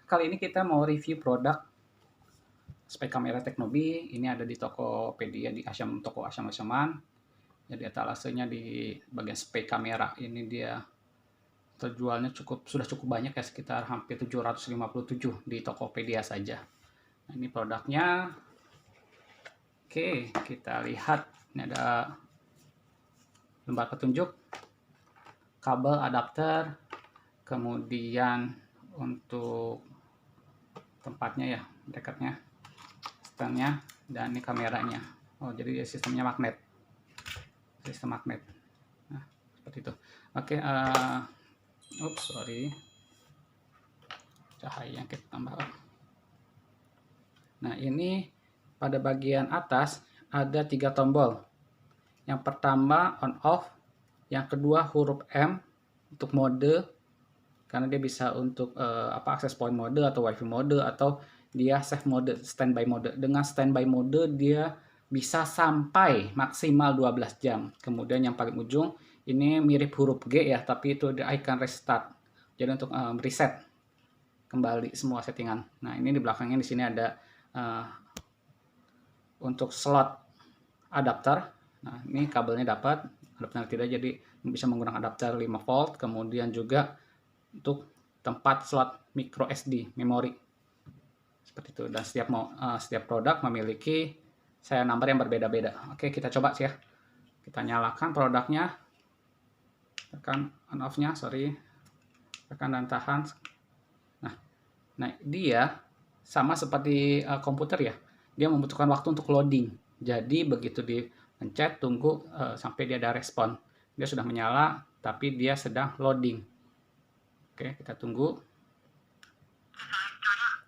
kali ini kita mau review produk spek kamera Teknobi. Ini ada di Tokopedia di toko Asyam-Asyaman. Jadi etalasenya di bagian spek kamera ini dia terjualnya sudah cukup banyak ya, sekitar hampir 757 di Tokopedia saja. Nah, ini produknya. Oke, kita lihat. Ini ada lembar petunjuk, kabel adapter, kemudian untuk tempatnya ya, dekatnya, standnya, dan ini kameranya. Oh, jadi sistem magnet. Nah, seperti itu. Oke, sorry, cahaya yang kita tambah. Nah, ini pada bagian atas ada 3 tombol. Yang pertama on off, yang kedua huruf M untuk mode, karena dia bisa untuk access point mode atau wifi mode, atau dia save mode, standby mode. Dengan standby mode dia bisa sampai maksimal 12 jam. Kemudian yang paling ujung ini mirip huruf G ya, tapi itu ada icon restart. Jadi untuk reset kembali semua settingan. Nah, ini di belakangnya di sini ada untuk slot adapter. Nah, ini kabelnya dapat, adapter tidak, jadi bisa menggunakan adapter 5 volt. Kemudian juga untuk tempat slot micro SD memori seperti itu. Dan setiap produk memiliki serial number yang berbeda-beda. Oke, kita coba sih ya. Kita nyalakan produknya, tekan on off-nya, tekan dan tahan. Nah, dia sama seperti komputer ya, dia membutuhkan waktu untuk loading. Jadi begitu dipencet, tunggu sampai dia ada respon. Dia sudah menyala, tapi dia sedang loading. Oke, kita tunggu.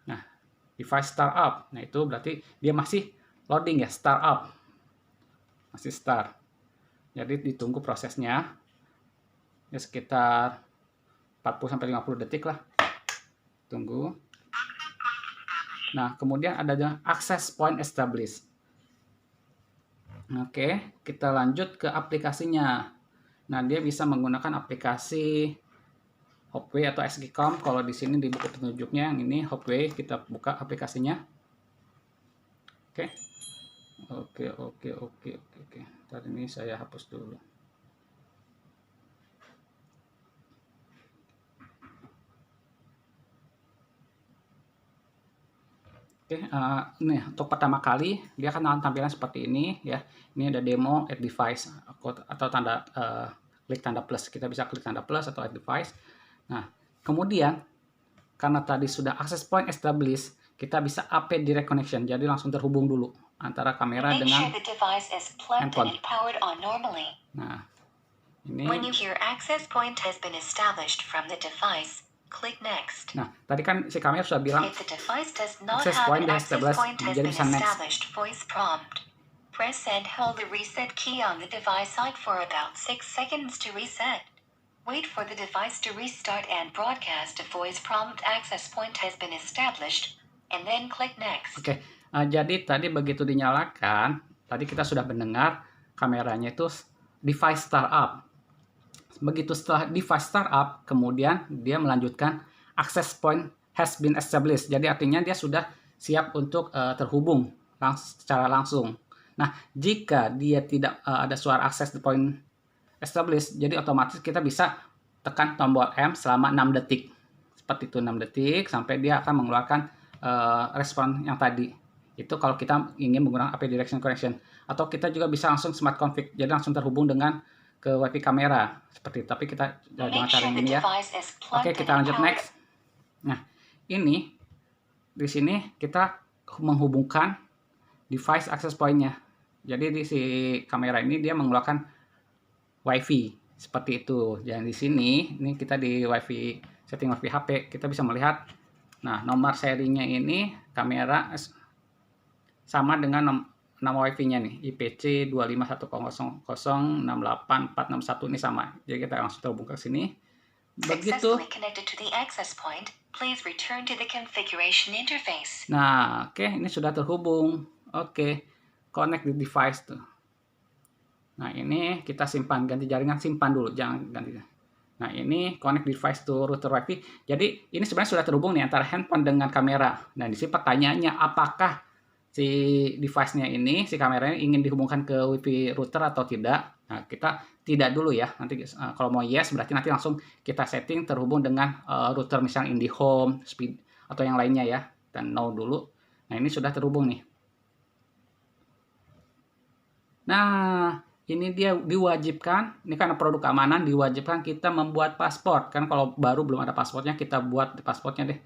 Nah, device startup. Nah, itu berarti dia masih loading ya, startup. Masih start. Jadi ditunggu prosesnya. Ya sekitar 40-50 detik lah. Tunggu. Nah, kemudian ada access point established. Oke, kita lanjut ke aplikasinya. Nah, dia bisa menggunakan aplikasi Hopway atau SGCOM. Kalau di sini di buku petunjuknya yang ini Hopway, kita buka aplikasinya. Oke. Tadi ini saya hapus dulu. Oke, ini untuk pertama kali dia akan tampilan seperti ini ya. Ini ada demo add device atau tanda klik tanda plus. Kita bisa klik tanda plus atau add device. Nah, kemudian karena tadi sudah access point established, kita bisa AP direct connection. Jadi langsung terhubung dulu antara kamera dengan handphone. Nah, ini. When you hear access point has been established from the device, click next. Nah, tadi kan si kamera sudah bilang access point established, jadi bisa next. Voice prompt. Press and hold the reset key on the device side for about 6 seconds to reset. Wait for the device to restart and broadcast a voice prompt. Access point has been established, and then click next. Oke, jadi tadi begitu dinyalakan, tadi kita sudah mendengar kameranya itu device startup. Begitu setelah device startup, kemudian dia melanjutkan access point has been established. Jadi artinya dia sudah siap untuk terhubung secara langsung. Nah, jika dia tidak ada suara access point established, jadi otomatis kita bisa tekan tombol M selama 6 detik. Seperti itu, 6 detik sampai dia akan mengeluarkan respon yang tadi. Itu kalau kita ingin menggunakan AP direction connection. Atau kita juga bisa langsung smart config, jadi langsung terhubung dengan ke wifi kamera seperti itu. Tapi kita dengan cara ini ya. Oke, kita lanjut next. Nah, ini di sini kita menghubungkan device access point-nya. Jadi di si kamera ini dia mengeluarkan wifi seperti itu. Dan di sini ini kita di wifi, setting wifi HP, kita bisa melihat nah nomor serinya ini kamera sama dengan nama wifi-nya nih, IPC 25100684461 ini sama. Jadi kita langsung terhubung ke sini. Begitu. Nah, oke, ini sudah terhubung. Oke, connect the device tuh. Nah, ini kita simpan, ganti jaringan, simpan dulu, jangan ganti. Nah, ini connect device to router Wi-Fi. Jadi, ini sebenarnya sudah terhubung nih antara handphone dengan kamera. Nah, di sini pertanyaannya, apakah si device-nya ini, si kameranya ingin dihubungkan ke Wi-Fi router atau tidak? Nah, kita tidak dulu ya. Nanti kalau mau yes, berarti nanti langsung kita setting terhubung dengan router misalnya IndiHome, Speed, atau yang lainnya ya. Dan no dulu. Nah, ini sudah terhubung nih. Nah, ini dia diwajibkan, ini karena produk keamanan diwajibkan kita membuat paspor. Kan kalau baru belum ada paspornya, kita buat paspornya deh.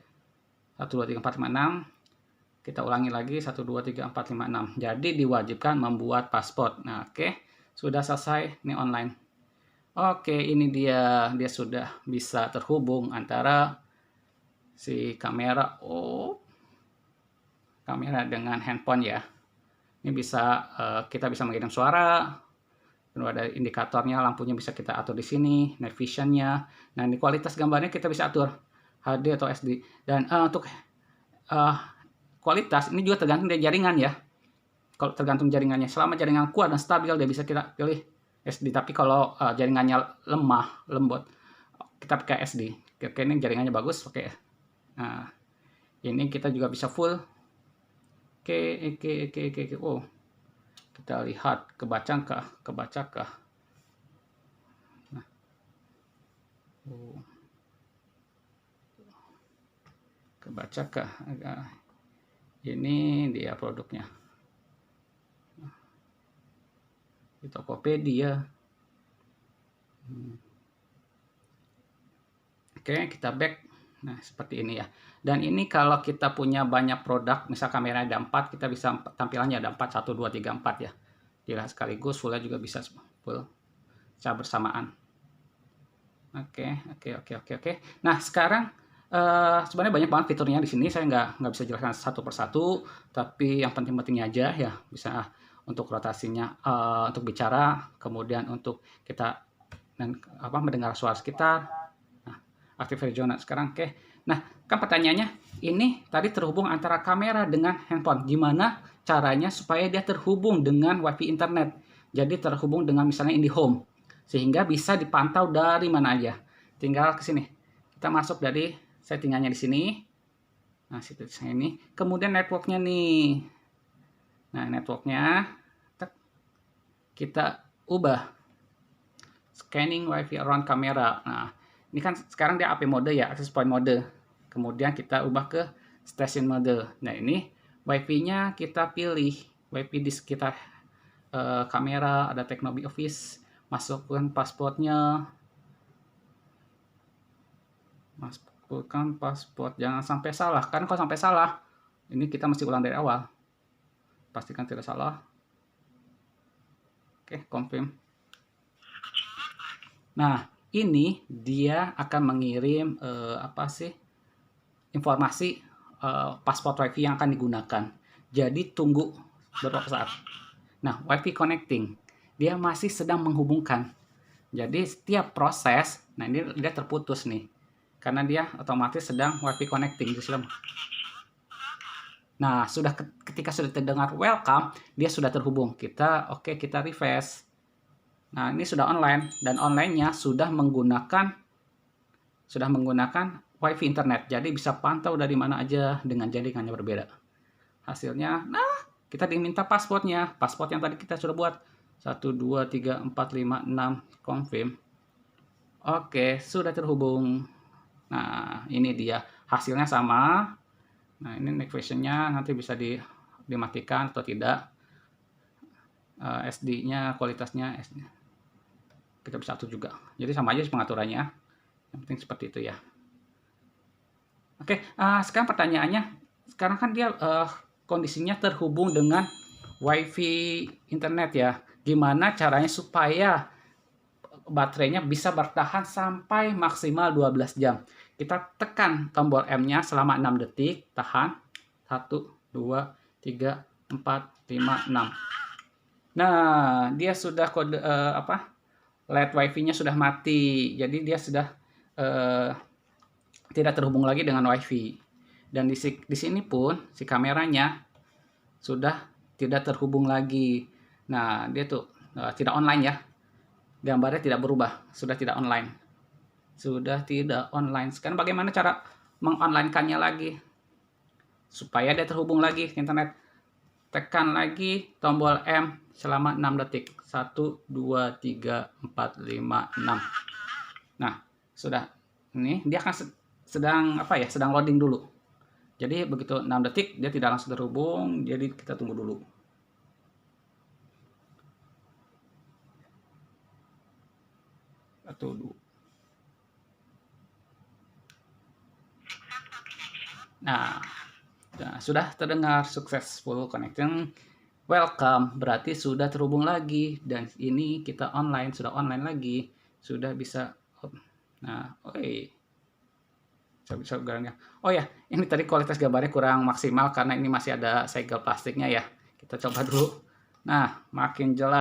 1, 2, 3, 4, 5, 6. Kita ulangi lagi 1, 2, 3, 4, 5, 6. Jadi diwajibkan membuat paspor. Nah, oke. Sudah selesai, ini online. Oke, ini dia sudah bisa terhubung antara si kamera kamera dengan handphone ya. Ini bisa kita bisa mengirim suara, lalu ada indikatornya, lampunya bisa kita atur di sini, night vision-nya. Nah, ini kualitas gambarnya kita bisa atur HD atau SD. Dan untuk kualitas ini juga tergantung dari jaringan ya. Kalau tergantung jaringannya, selama jaringan kuat dan stabil dia bisa kita pilih SD. Tapi kalau jaringannya lemah, lembut, kita pakai SD. Oke, ini jaringannya bagus, pakai. Nah, ini kita juga bisa full. Oke. Oh, kita lihat kebacakah. Nah. Kebacakah? Ini dia produknya. Di Tokopedia. Oke, kita back. Nah, seperti ini ya. Dan ini kalau kita punya banyak produk, misal kamera ada 4, kita bisa tampilannya ada 4, 1, 2, 3, 4 ya. Dilihat sekaligus, fullnya juga bisa full secara bersamaan. Oke. Nah, sekarang sebenarnya banyak banget fiturnya di sini. Saya nggak bisa jelaskan satu persatu, tapi yang penting-pentingnya aja ya. Bisa untuk rotasinya, untuk bicara, kemudian untuk kita mendengar suara sekitar. Nah, active regional sekarang. Oke. Nah, kan pertanyaannya, ini tadi terhubung antara kamera dengan handphone. Gimana caranya supaya dia terhubung dengan Wi-Fi internet? Jadi terhubung dengan misalnya IndiHome. Sehingga bisa dipantau dari mana aja. Tinggal ke sini. Kita masuk dari settingannya di sini. Nah, situ ini. Kemudian networknya nih. Nah, networknya kita ubah. Scanning Wi-Fi around camera. Nah, ini kan sekarang dia AP mode ya, access point mode. Kemudian kita ubah ke station mode. Nah, ini Wi-Fi-nya kita pilih. Wi-Fi di sekitar kamera, ada Teknobi Office. Masukkan passwordnya. Masukkan password. Jangan sampai salah. Karena kalau sampai salah, ini kita mesti ulang dari awal. Pastikan tidak salah. Oke, confirm. Nah, ini dia akan mengirim informasi paspor Wi-Fi yang akan digunakan. Jadi tunggu beberapa saat. Nah, Wi-Fi connecting, dia masih sedang menghubungkan. Jadi setiap proses, nah ini dia terputus nih, karena dia otomatis sedang Wi-Fi connecting. Nah, ketika sudah terdengar welcome, dia sudah terhubung. Kita refresh. Nah, ini sudah online, dan online-nya sudah menggunakan Wi-Fi internet. Jadi bisa pantau dari mana aja dengan jaringannya berbeda. Hasilnya, nah, kita diminta pasportnya. Pasport yang tadi kita sudah buat. 1, 2, 3, 4, 5, 6, confirm. Oke, sudah terhubung. Nah, ini dia. Hasilnya sama. Nah, ini navigation-nya nanti bisa dimatikan atau tidak. SD-nya, kualitasnya kita bisa atur juga. Jadi sama aja pengaturannya. Yang penting seperti itu ya. Oke, sekarang pertanyaannya, sekarang kan dia kondisinya terhubung dengan Wi-Fi internet ya. Gimana caranya supaya baterainya bisa bertahan sampai maksimal 12 jam? Kita tekan tombol M-nya selama 6 detik, tahan. 1, 2, 3, 4, 5, 6. Nah, dia sudah kode LED Wi-Fi-nya sudah mati, jadi dia sudah tidak terhubung lagi dengan Wi-Fi. Dan di sini pun si kameranya sudah tidak terhubung lagi. Nah, dia tuh tidak online ya, gambarnya tidak berubah, sudah tidak online. sudah tidak online. Sekarang bagaimana cara mengonline-kannya lagi? Supaya dia terhubung lagi ke internet. Tekan lagi tombol M selama 6 detik. 1, 2, 3, 4, 5, 6. Nah, sudah. Ini dia akan sedang loading dulu. Jadi begitu 6 detik dia tidak langsung terhubung, jadi kita tunggu dulu. Nah, sudah terdengar successful connection. Welcome, berarti sudah terhubung lagi, dan ini kita sudah online lagi, sudah bisa. Nah, bisa gambarnya. Oh ya, ini tadi kualitas gambarnya kurang maksimal karena ini masih ada segel plastiknya ya. Kita coba dulu. Nah, makin jelas.